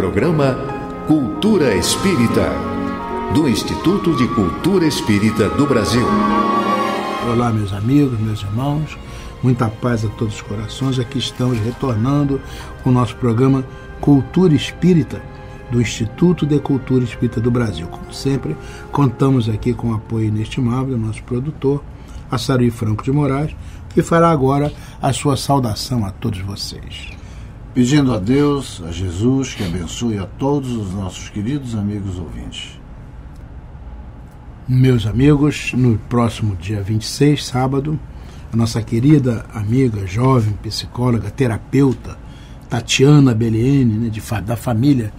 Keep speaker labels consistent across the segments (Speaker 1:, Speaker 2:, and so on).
Speaker 1: programa Cultura Espírita, do Instituto de Cultura Espírita do Brasil.
Speaker 2: Olá, meus amigos, meus irmãos, muita paz a todos os corações. Aqui estamos retornando com o nosso programa Cultura Espírita, do Instituto de Cultura Espírita do Brasil. Como sempre, contamos aqui com o apoio inestimável do nosso produtor, Assaruí Franco de Moraes, que fará agora a sua saudação a todos vocês.
Speaker 3: Pedindo a Deus, a Jesus, que abençoe a todos os nossos queridos amigos ouvintes.
Speaker 2: Meus amigos, no próximo dia 26, sábado, a nossa querida amiga, jovem, psicóloga, terapeuta, Tatiana Beliene, né, da família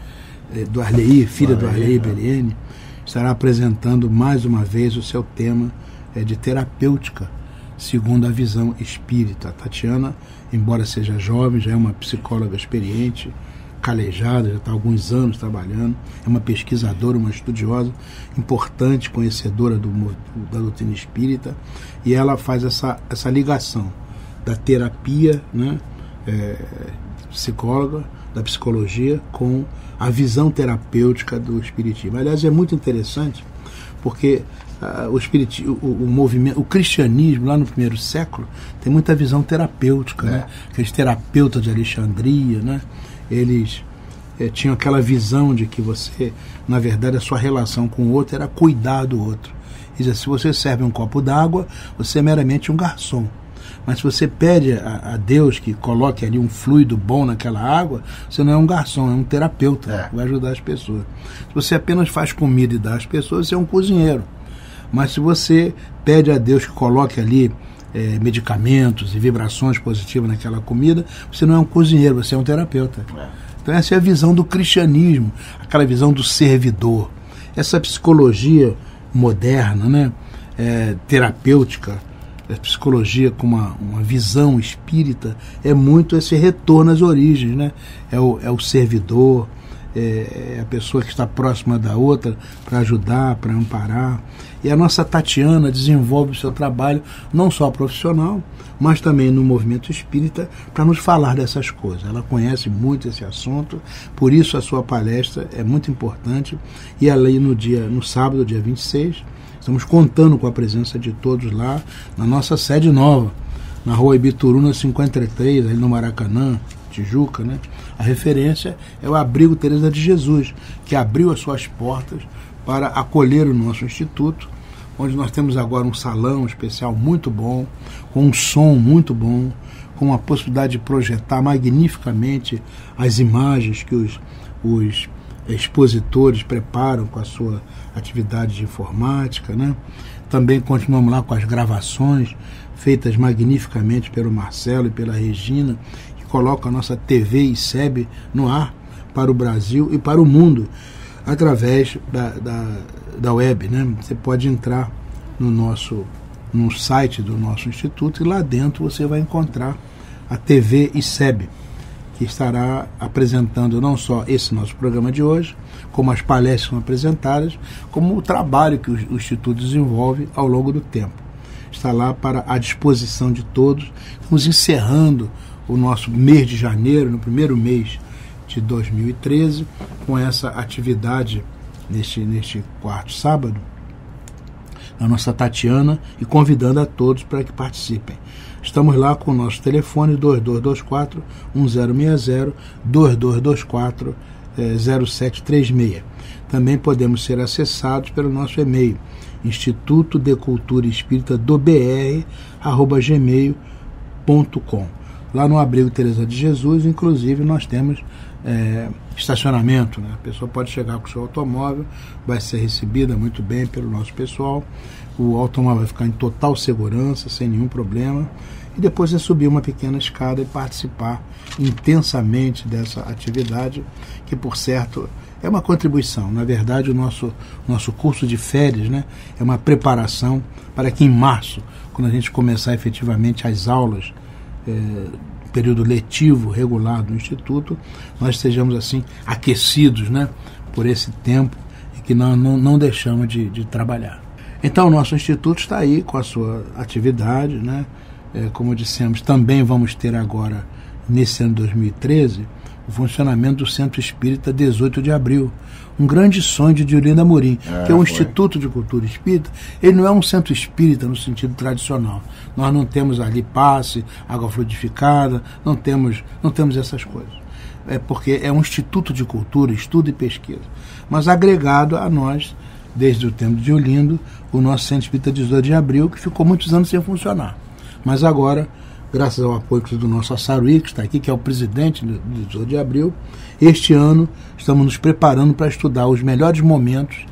Speaker 2: do Arley, filha do Arley Beliene, estará apresentando mais uma vez o seu tema de terapêutica, segundo a visão espírita. A Tatiana, embora seja jovem, já é uma psicóloga experiente, calejada, já está há alguns anos trabalhando, é uma pesquisadora, uma estudiosa importante, conhecedora da doutrina espírita, e ela faz essa ligação da terapia, né, psicóloga, da psicologia, com a visão terapêutica do espiritismo. Aliás, é muito interessante, porque o cristianismo, lá no primeiro século, tem muita visão terapêutica, né? Aqueles terapeutas de Alexandria, né? Eles tinham aquela visão de que você, na verdade, a sua relação com o outro era cuidar do outro. Diz, se você serve um copo d'água, você é meramente um garçom. Mas se você pede a Deus que coloque ali um fluido bom naquela água, você não é um garçom, é um terapeuta, que vai ajudar as pessoas. Se você apenas faz comida e dá às pessoas, você é um cozinheiro. Mas se você pede a Deus que coloque ali medicamentos e vibrações positivas naquela comida, você não é um cozinheiro, você é um terapeuta. Então essa é a visão do cristianismo, aquela visão do servidor. Essa psicologia moderna, né, terapêutica, a psicologia com uma visão espírita, é muito esse retorno às origens, né? É o servidor, é a pessoa que está próxima da outra para ajudar, para amparar. E a nossa Tatiana desenvolve o seu trabalho não só profissional, mas também no movimento espírita, para nos falar dessas coisas. Ela conhece muito esse assunto, por isso a sua palestra é muito importante. E ali no sábado, dia 26, estamos contando com a presença de todos lá na nossa sede nova, na rua Ibituruna 53, ali no Maracanã, Tijuca, né? A referência é o Abrigo Teresa de Jesus, que abriu as suas portas para acolher o nosso instituto, onde nós temos agora um salão especial muito bom, com um som muito bom, com a possibilidade de projetar magnificamente as imagens que os expositores preparam com a sua atividade de informática, né? Também continuamos lá com as gravações feitas magnificamente pelo Marcelo e pela Regina, que colocam a nossa TV ICEB no ar para o Brasil e para o mundo, através da web, né? Você pode entrar no site do nosso instituto e lá dentro você vai encontrar a TV ICEB, que estará apresentando não só esse nosso programa de hoje, como as palestras são apresentadas, como o trabalho que o Instituto desenvolve ao longo do tempo. Está lá para a disposição de todos. Estamos encerrando o nosso mês de janeiro, no primeiro mês de 2013, com essa atividade neste quarto sábado, a nossa Tatiana, e convidando a todos para que participem. Estamos lá com o nosso telefone 2224-1060, 2224-0736. Também podemos ser acessados pelo nosso e-mail, Instituto de Cultura Espírita do BR@gmail.com. Lá no Abrigo Teresa de Jesus, inclusive, nós temos estacionamento, né? A pessoa pode chegar com o seu automóvel, vai ser recebida muito bem pelo nosso pessoal, o automóvel vai ficar em total segurança, sem nenhum problema, e depois é subir uma pequena escada e participar intensamente dessa atividade, que, por certo, é uma contribuição. Na verdade, o nosso curso de férias, né, é uma preparação para que em março, quando a gente começar efetivamente as aulas, período letivo regular do Instituto, nós estejamos assim aquecidos, né, por esse tempo e que não deixamos de trabalhar. Então o nosso Instituto está aí com a sua atividade, né? Como dissemos, também vamos ter agora, nesse ano de 2013, o funcionamento do Centro Espírita 18 de Abril. Um grande sonho de Olinda Amorim, que é um Instituto de Cultura Espírita. Ele não é um centro espírita no sentido tradicional. Nós não temos ali passe, água fluidificada, não temos essas coisas. É porque é um instituto de cultura, estudo e pesquisa. Mas agregado a nós, desde o tempo de Olinda, o nosso Centro Espírita 18 de Abril, que ficou muitos anos sem funcionar. Mas agora, graças ao apoio do nosso Assaruí, que está aqui, que é o presidente do 18 de Abril, este ano estamos nos preparando para estudar os melhores momentos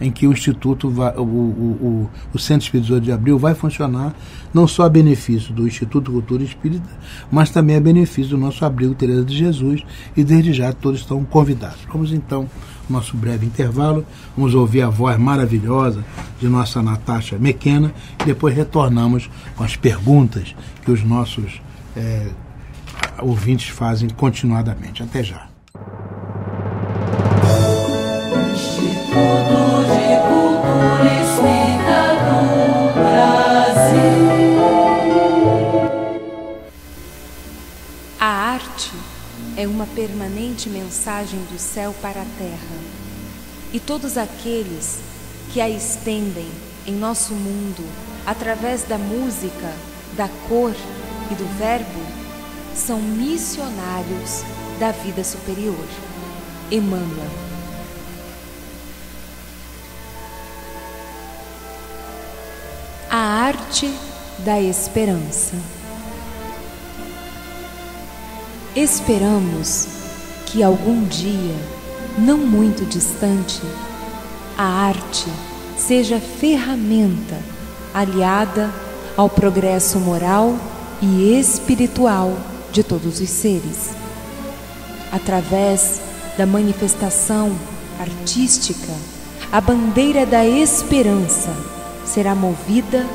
Speaker 2: em que o Instituto, o Centro Espírita 18 de Abril vai funcionar, não só a benefício do Instituto Cultura Espírita, mas também a benefício do nosso Abrigo Teresa de Jesus, e desde já todos estão convidados. Vamos então ao nosso breve intervalo, vamos ouvir a voz maravilhosa de nossa Natasha Mequena, e depois retornamos com as perguntas que os nossos ouvintes fazem continuadamente. Até já.
Speaker 4: A arte é uma permanente mensagem do céu para a terra, e todos aqueles que a estendem em nosso mundo através da música, da cor e do verbo são missionários da vida superior. Emmanuel. A arte da esperança. Esperamos que algum dia, não muito distante, a arte seja ferramenta aliada ao progresso moral e espiritual de todos os seres. Através da manifestação artística, a bandeira da esperança será movida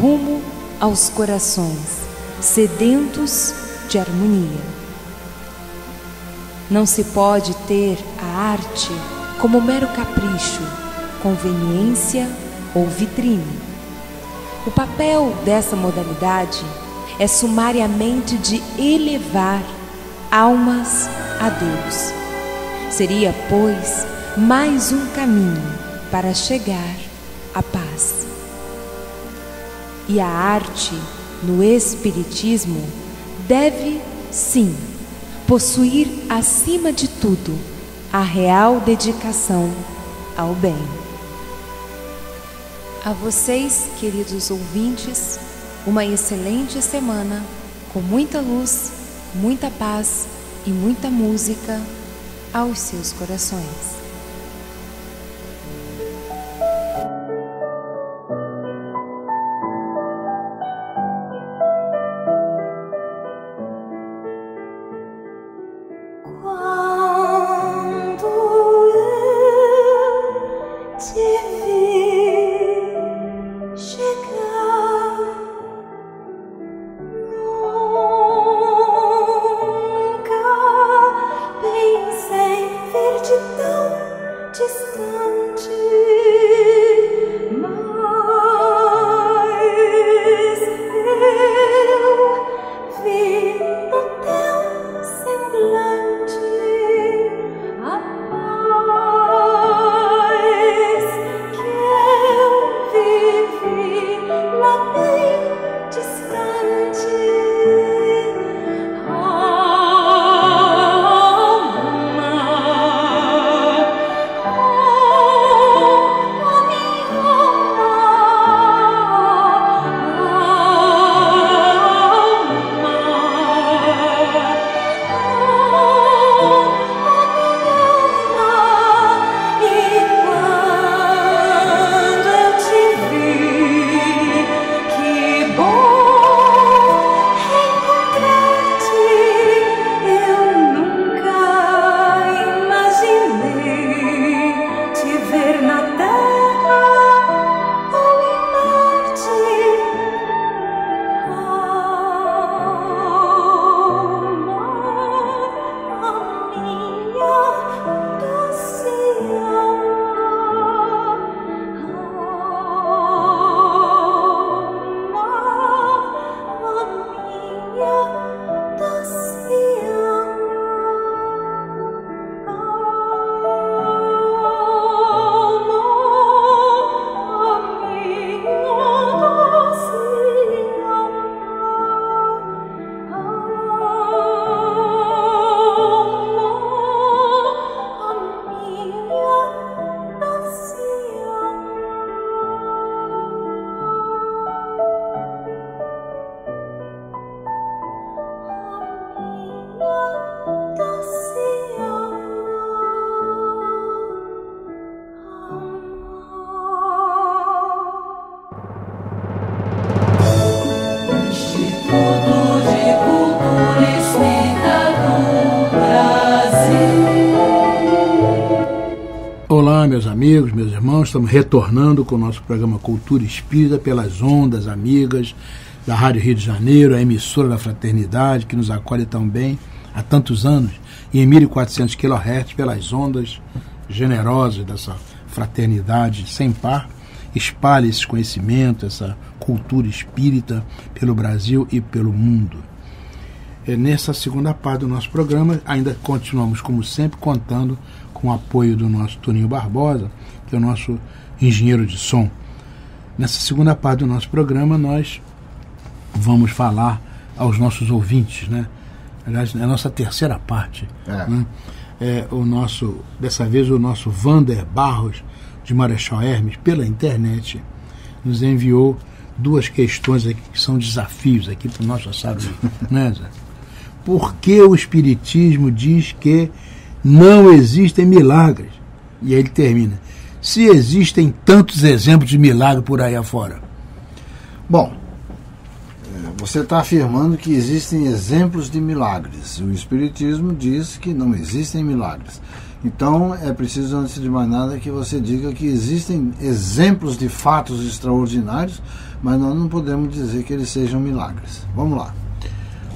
Speaker 4: rumo aos corações sedentos de harmonia. Não se pode ter a arte como mero capricho, conveniência ou vitrine. O papel dessa modalidade é sumariamente de elevar almas a Deus. Seria, pois, mais um caminho para chegar à paz. E a arte, no Espiritismo, deve, sim, possuir, acima de tudo, a real dedicação ao bem. A vocês, queridos ouvintes, uma excelente semana, com muita luz, muita paz e muita música aos seus corações.
Speaker 2: irmãos, estamos retornando com o nosso programa Cultura Espírita pelas ondas amigas da Rádio Rio de Janeiro, a emissora da Fraternidade, que nos acolhe tão bem há tantos anos, e em 1.400 kHz pelas ondas generosas dessa fraternidade sem par. Espalhe esse conhecimento, essa cultura espírita pelo Brasil e pelo mundo. Nessa segunda parte do nosso programa, ainda continuamos, como sempre, contando com o apoio do nosso Toninho Barbosa, que é o nosso engenheiro de som. Nessa segunda parte do nosso programa, nós vamos falar aos nossos ouvintes, né? Aliás, é a nossa terceira parte. Né? Dessa vez, o nosso Vander Barros, de Marechal Hermes, pela internet, nos enviou duas questões aqui, que são desafios aqui para o nosso sábado, né, Zé? Por que o Espiritismo diz que não existem milagres? E aí ele termina: se existem tantos exemplos de milagre por aí afora.
Speaker 3: Bom, você está afirmando que existem exemplos de milagres. O Espiritismo diz que não existem milagres. Então é preciso, antes de mais nada, que você diga que existem exemplos de fatos extraordinários, mas nós não podemos dizer que eles sejam milagres. Vamos lá.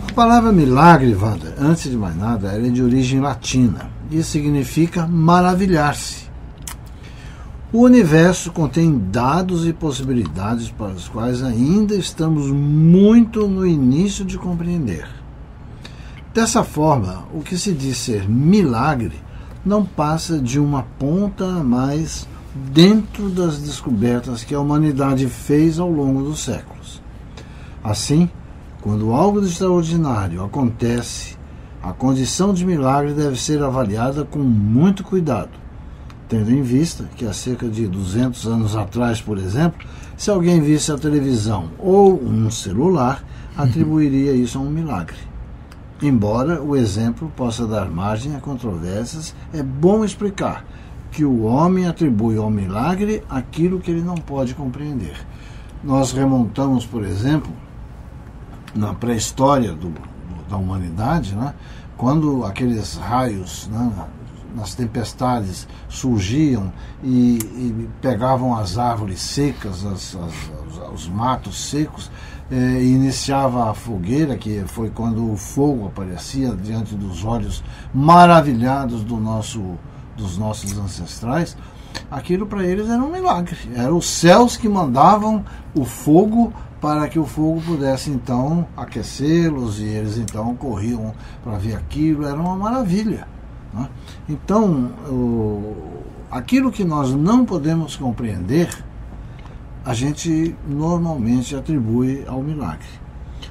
Speaker 3: A palavra milagre, Wander, antes de mais nada, ela é de origem latina e significa maravilhar-se. O universo contém dados e possibilidades para os quais ainda estamos muito no início de compreender. Dessa forma, o que se diz ser milagre não passa de uma ponta a mais dentro das descobertas que a humanidade fez ao longo dos séculos. Assim, quando algo de extraordinário acontece, a condição de milagre deve ser avaliada com muito cuidado, tendo em vista que há cerca de 200 anos atrás, por exemplo, se alguém visse a televisão ou um celular, atribuiria isso a um milagre. Embora o exemplo possa dar margem a controvérsias, é bom explicar que o homem atribui ao milagre aquilo que ele não pode compreender. Nós remontamos, por exemplo, na pré-história da humanidade, né, quando aqueles raios, né, nas tempestades surgiam e pegavam as árvores secas, os matos secos, e iniciava a fogueira, que foi quando o fogo aparecia diante dos olhos maravilhados dos nossos ancestrais. Aquilo para eles era um milagre. Eram os céus que mandavam o fogo para que o fogo pudesse então aquecê-los, e eles então corriam para ver aquilo. Era uma maravilha, né? Então, aquilo que nós não podemos compreender, a gente normalmente atribui ao milagre.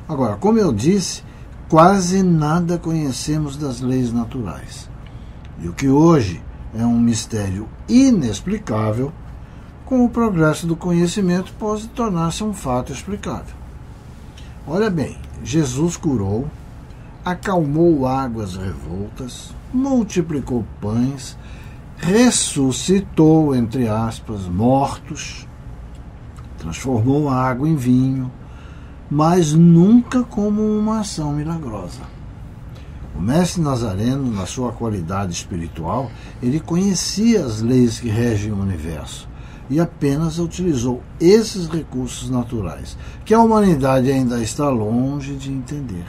Speaker 3: Agora, como eu disse, quase nada conhecemos das leis naturais. E o que hoje é um mistério inexplicável, com o progresso do conhecimento pode tornar-se um fato explicável. Olha bem, Jesus curou, acalmou águas revoltas, multiplicou pães, ressuscitou, entre aspas, mortos, transformou a água em vinho, mas nunca como uma ação milagrosa. O mestre Nazareno, na sua qualidade espiritual, ele conhecia as leis que regem o universo e apenas utilizou esses recursos naturais, que a humanidade ainda está longe de entender.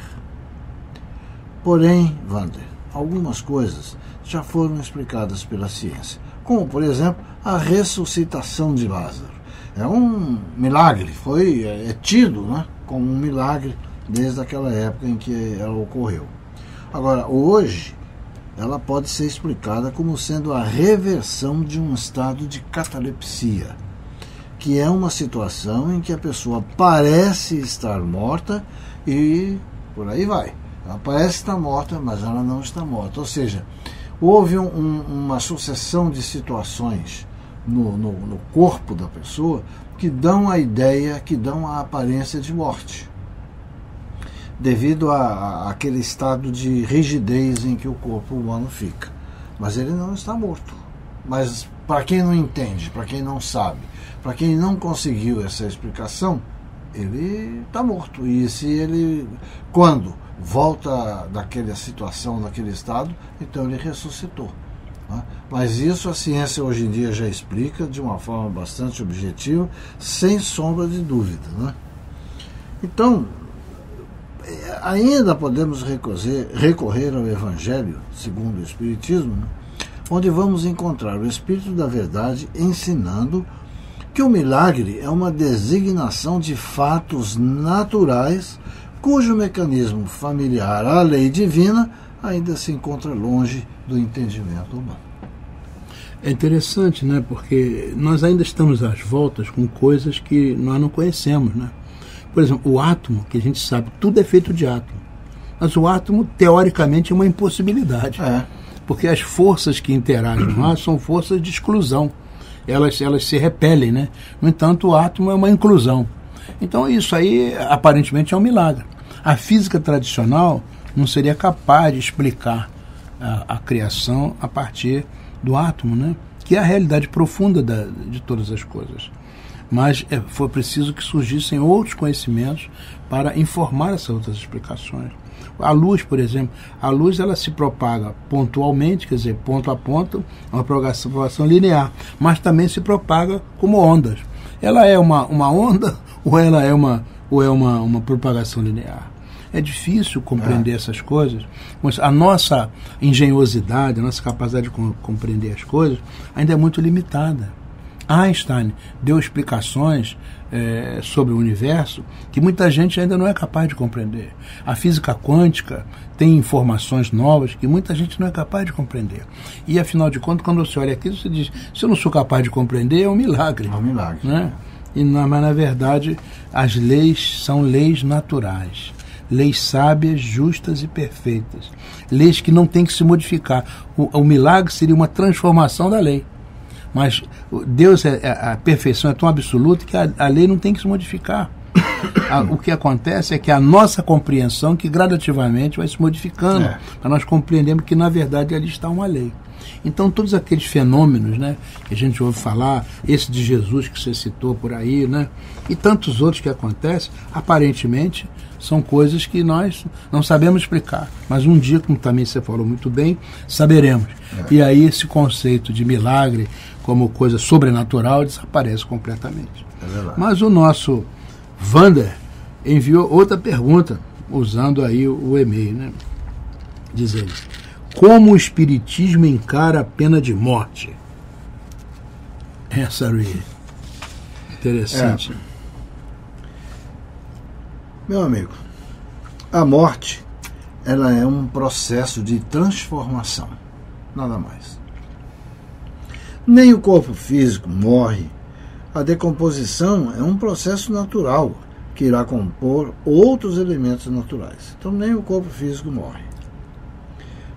Speaker 3: Porém, Wander, algumas coisas já foram explicadas pela ciência, como, por exemplo, a ressuscitação de Lázaro. É um milagre, é tido, né, como um milagre desde aquela época em que ela ocorreu. Agora, hoje, ela pode ser explicada como sendo a reversão de um estado de catalepsia, que é uma situação em que a pessoa parece estar morta e por aí vai. Ela parece estar morta, mas ela não está morta. Ou seja, houve uma sucessão de situações no corpo da pessoa que dão a ideia, que dão a aparência de morte, devido àquele estado de rigidez em que o corpo humano fica. Mas ele não está morto. Mas para quem não entende, para quem não sabe, para quem não conseguiu essa explicação, ele está morto. E se ele, quando volta daquela situação, daquele estado, então ele ressuscitou. né? Mas isso a ciência hoje em dia já explica de uma forma bastante objetiva, sem sombra de dúvida, né? Então, ainda podemos recorrer ao Evangelho, segundo o Espiritismo, né? Onde vamos encontrar o Espírito da Verdade ensinando que o milagre é uma designação de fatos naturais cujo mecanismo familiar à lei divina ainda se encontra longe do entendimento humano.
Speaker 2: É interessante, né? Porque nós ainda estamos às voltas com coisas que nós não conhecemos, né? Por exemplo, o átomo, que a gente sabe, tudo é feito de átomo. Mas o átomo, teoricamente, é uma impossibilidade. Porque as forças que interagem lá são forças de exclusão. Elas se repelem, né? No entanto, o átomo é uma inclusão. Então, isso aí, aparentemente, é um milagre. A física tradicional não seria capaz de explicar a criação a partir do átomo, né? Que é a realidade profunda de todas as coisas. Mas foi preciso que surgissem outros conhecimentos para informar essas outras explicações. A luz, por exemplo, a luz ela se propaga pontualmente, quer dizer, ponto a ponto, é uma propagação linear, mas também se propaga como ondas. Ela é uma onda ou ela é uma propagação linear? É difícil compreender essas coisas, mas a nossa engenhosidade, a nossa capacidade de compreender as coisas ainda é muito limitada. Einstein deu explicações sobre o universo que muita gente ainda não é capaz de compreender. A física quântica tem informações novas que muita gente não é capaz de compreender. E, afinal de contas, quando você olha aquilo, você diz, se eu não sou capaz de compreender, é um milagre.
Speaker 3: É um milagre.
Speaker 2: Né? Mas, na verdade, as leis são leis naturais. Leis sábias, justas e perfeitas. Leis que não têm que se modificar. O milagre seria uma transformação da lei. Mas Deus, a perfeição é tão absoluta que a lei não tem que se modificar. O que acontece é que a nossa compreensão que gradativamente vai se modificando, para nós compreendermos que na verdade ali está uma lei. Então todos aqueles fenômenos, né, que a gente ouve falar, esse de Jesus que você citou por aí, né, e tantos outros que acontecem, aparentemente são coisas que nós não sabemos explicar. Mas um dia, como também você falou muito bem, saberemos. E aí esse conceito de milagre como coisa sobrenatural desaparece completamente. Mas o nosso Wander enviou outra pergunta, usando aí o e-mail, né? Diz ele: como o Espiritismo encara a pena de morte? Essa aí. Interessante.
Speaker 3: Meu amigo, a morte, ela é um processo de transformação, nada mais. Nem o corpo físico morre. A decomposição é um processo natural que irá compor outros elementos naturais. Então nem o corpo físico morre.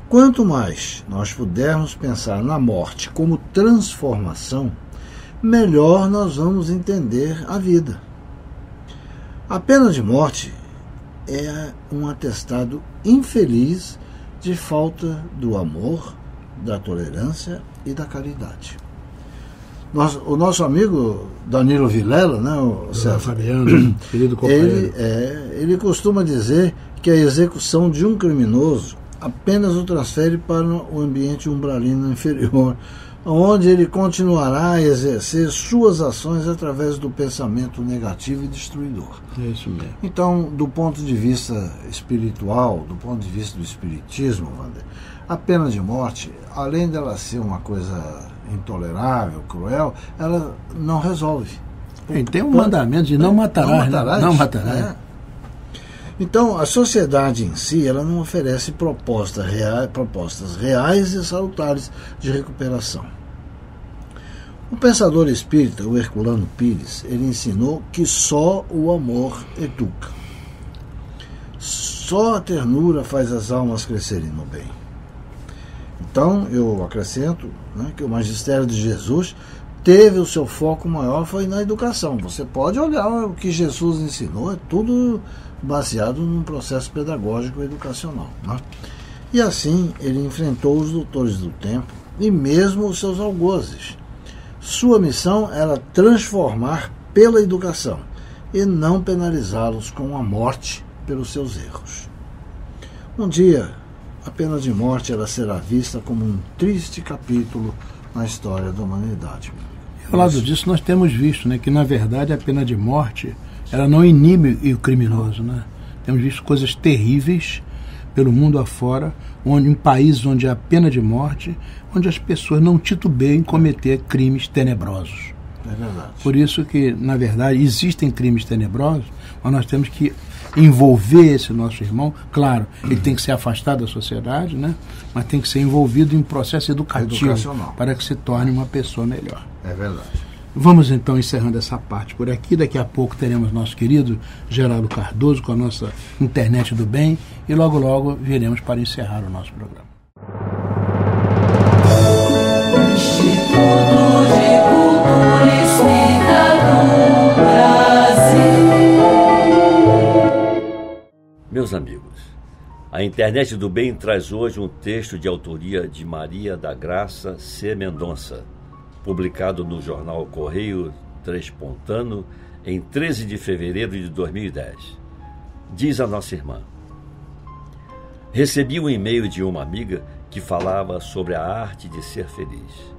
Speaker 3: Quanto mais nós pudermos pensar na morte como transformação, melhor nós vamos entender a vida. A pena de morte é um atestado infeliz de falta do amor, da tolerância e da caridade. O nosso amigo Danilo Vilela, né, o
Speaker 2: Fabiano, querido companheiro,
Speaker 3: ele costuma dizer que a execução de um criminoso apenas o transfere para o ambiente umbralino inferior, onde ele continuará a exercer suas ações através do pensamento negativo e destruidor.
Speaker 2: É isso mesmo.
Speaker 3: Então, do ponto de vista espiritual, do ponto de vista do espiritismo, Wander, a pena de morte, além dela ser uma coisa intolerável, cruel, ela não resolve.
Speaker 2: Tem um mandamento de não matarás. Não matarás.
Speaker 3: Então, a sociedade em si, ela não oferece propostas reais e salutares de recuperação. O pensador espírita, o Herculano Pires, ele ensinou que só o amor educa. Só a ternura faz as almas crescerem no bem. Então, eu acrescento, né, que o magistério de Jesus teve o seu foco maior foi na educação. Você pode olhar o que Jesus ensinou, é tudo baseado num processo pedagógico e educacional, né? E assim ele enfrentou os doutores do tempo e mesmo os seus algozes. Sua missão era transformar pela educação e não penalizá-los com a morte pelos seus erros. Um dia, a pena de morte ela será vista como um triste capítulo na história da humanidade.
Speaker 2: E ao lado disso nós temos visto, né, que na verdade a pena de morte ela não inibe o criminoso, né? Temos visto coisas terríveis pelo mundo afora, em países onde há pena de morte, onde as pessoas não titubeiam em cometer crimes tenebrosos.
Speaker 3: É verdade.
Speaker 2: Por isso que, na verdade, existem crimes tenebrosos, mas nós temos que envolver esse nosso irmão. Claro, ele tem que ser afastado da sociedade, né? Mas tem que ser envolvido em processo educacional para que se torne uma pessoa melhor.
Speaker 3: É verdade.
Speaker 2: Vamos então encerrando essa parte por aqui. Daqui a pouco teremos nosso querido Geraldo Cardoso com a nossa Internet do Bem e logo logo viremos para encerrar o nosso programa.
Speaker 5: Instituto de Cultura Espírita do Brasil.
Speaker 6: Meus amigos, a Internet do Bem traz hoje um texto de autoria de Maria da Graça C. Mendonça, publicado no jornal Correio Trespontano em 13 de fevereiro de 2010. Diz a nossa irmã: recebi um e-mail de uma amiga que falava sobre a arte de ser feliz.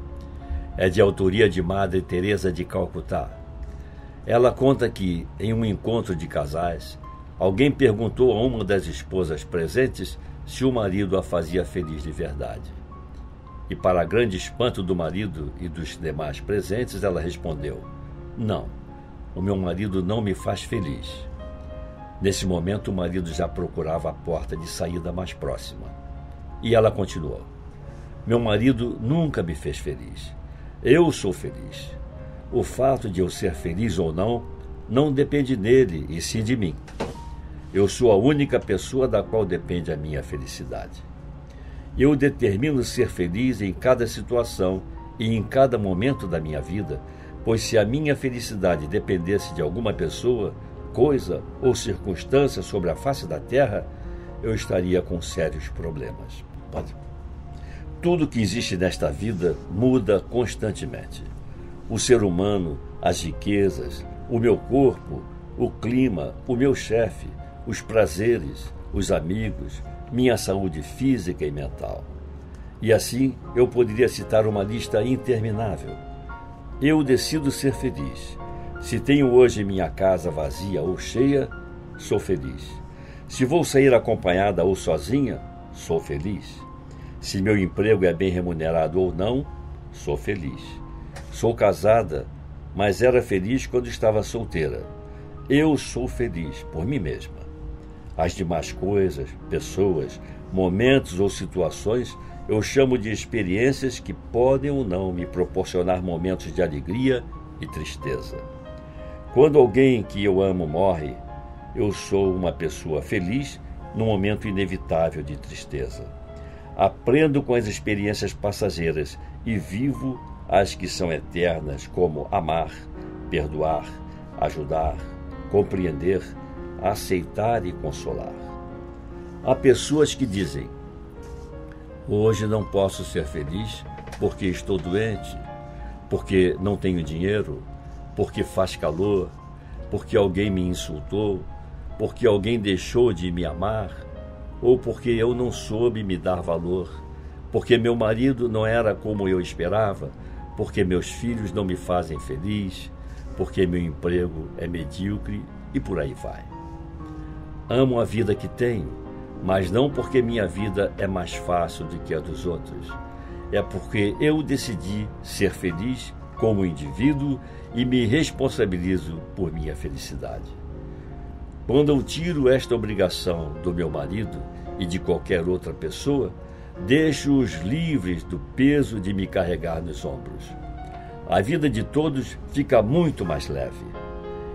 Speaker 6: É de autoria de Madre Teresa de Calcutá. Ela conta que, em um encontro de casais, alguém perguntou a uma das esposas presentes se o marido a fazia feliz de verdade. E, para grande espanto do marido e dos demais presentes, ela respondeu: não, o meu marido não me faz feliz. Nesse momento, o marido já procurava a porta de saída mais próxima. E ela continuou: meu marido nunca me fez feliz. Eu sou feliz. O fato de eu ser feliz ou não depende dele, e sim de mim. Eu sou a única pessoa da qual depende a minha felicidade. Eu determino ser feliz em cada situação e em cada momento da minha vida, pois se a minha felicidade dependesse de alguma pessoa, coisa ou circunstância sobre a face da terra, eu estaria com sérios problemas. Tudo que existe nesta vida muda constantemente. O ser humano, as riquezas, o meu corpo, o clima, o meu chefe, os prazeres, os amigos, minha saúde física e mental. E assim eu poderia citar uma lista interminável. Eu decido ser feliz. Se tenho hoje minha casa vazia ou cheia, sou feliz. Se vou sair acompanhada ou sozinha, sou feliz. Se meu emprego é bem remunerado ou não, sou feliz. Sou casada, mas era feliz quando estava solteira. Eu sou feliz por mim mesma. As demais coisas, pessoas, momentos ou situações eu chamo de experiências que podem ou não me proporcionar momentos de alegria e tristeza. Quando alguém que eu amo morre, eu sou uma pessoa feliz num momento inevitável de tristeza. Aprendo com as experiências passageiras e vivo as que são eternas, como amar, perdoar, ajudar, compreender, aceitar e consolar. Há pessoas que dizem: hoje não posso ser feliz porque estou doente, porque não tenho dinheiro, porque faz calor, porque alguém me insultou, porque alguém deixou de me amar, ou porque eu não soube me dar valor, porque meu marido não era como eu esperava, porque meus filhos não me fazem feliz, porque meu emprego é medíocre e por aí vai. Amo a vida que tenho, mas não porque minha vida é mais fácil do que a dos outros. É porque eu decidi ser feliz como indivíduo e me responsabilizo por minha felicidade. Quando eu tiro esta obrigação do meu marido e de qualquer outra pessoa, deixo-os livres do peso de me carregar nos ombros. A vida de todos fica muito mais leve.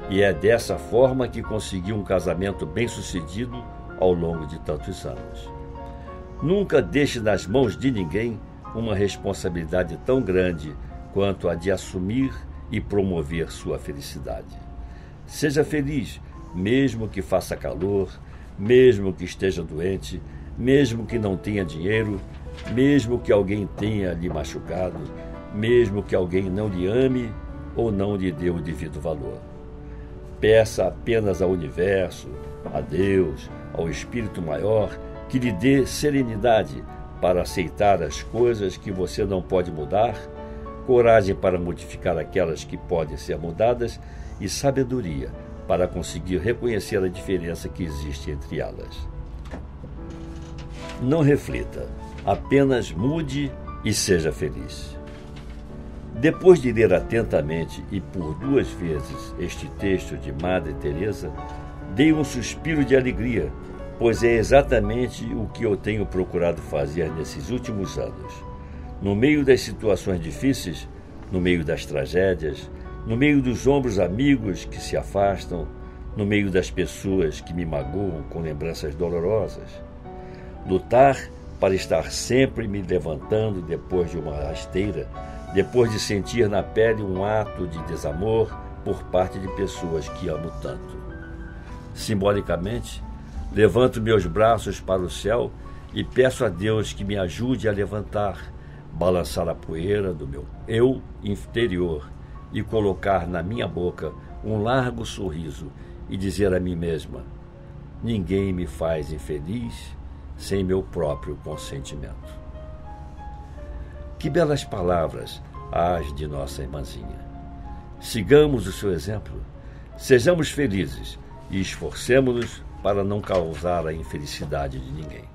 Speaker 6: E é dessa forma que consegui um casamento bem-sucedido ao longo de tantos anos. Nunca deixe nas mãos de ninguém uma responsabilidade tão grande quanto a de assumir e promover sua felicidade. Seja feliz, mesmo que faça calor, mesmo que esteja doente, mesmo que não tenha dinheiro, mesmo que alguém tenha lhe machucado, mesmo que alguém não lhe ame ou não lhe dê o devido valor. Peça apenas ao universo, a Deus, ao Espírito Maior, que lhe dê serenidade para aceitar as coisas que você não pode mudar, coragem para modificar aquelas que podem ser mudadas e sabedoria para conseguir reconhecer a diferença que existe entre elas. Não reflita, apenas mude e seja feliz. Depois de ler atentamente e por 2 vezes este texto de Madre Teresa, dei um suspiro de alegria, pois é exatamente o que eu tenho procurado fazer nesses últimos anos. No meio das situações difíceis, no meio das tragédias, no meio dos ombros amigos que se afastam, no meio das pessoas que me magoam com lembranças dolorosas. Lutar para estar sempre me levantando depois de uma rasteira, depois de sentir na pele um ato de desamor por parte de pessoas que amo tanto. Simbolicamente, levanto meus braços para o céu e peço a Deus que me ajude a levantar, balançar a poeira do meu eu interior e colocar na minha boca um largo sorriso e dizer a mim mesma: ninguém me faz infeliz sem meu próprio consentimento. Que belas palavras as de nossa irmãzinha. Sigamos o seu exemplo, sejamos felizes e esforcemo-nos para não causar a infelicidade de ninguém.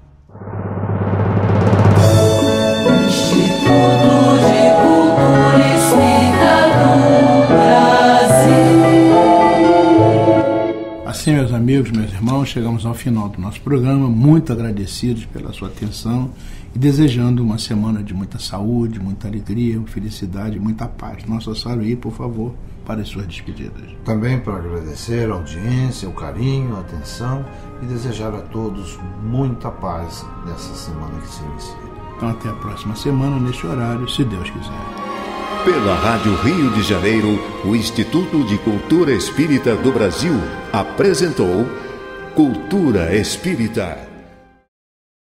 Speaker 5: Instituto de Cultura Espírita do Brasil.
Speaker 2: Assim, meus amigos, meus irmãos, chegamos ao final do nosso programa, muito agradecidos pela sua atenção e desejando uma semana de muita saúde, muita alegria, felicidade, muita paz. Nossa Saruí, por favor, para as suas despedidas.
Speaker 3: Também para agradecer a audiência, o carinho, a atenção e desejar a todos muita paz nessa semana que se inicia.
Speaker 2: Então até a próxima semana, neste horário, se Deus quiser.
Speaker 1: Pela Rádio Rio de Janeiro, o Instituto de Cultura Espírita do Brasil apresentou Cultura Espírita.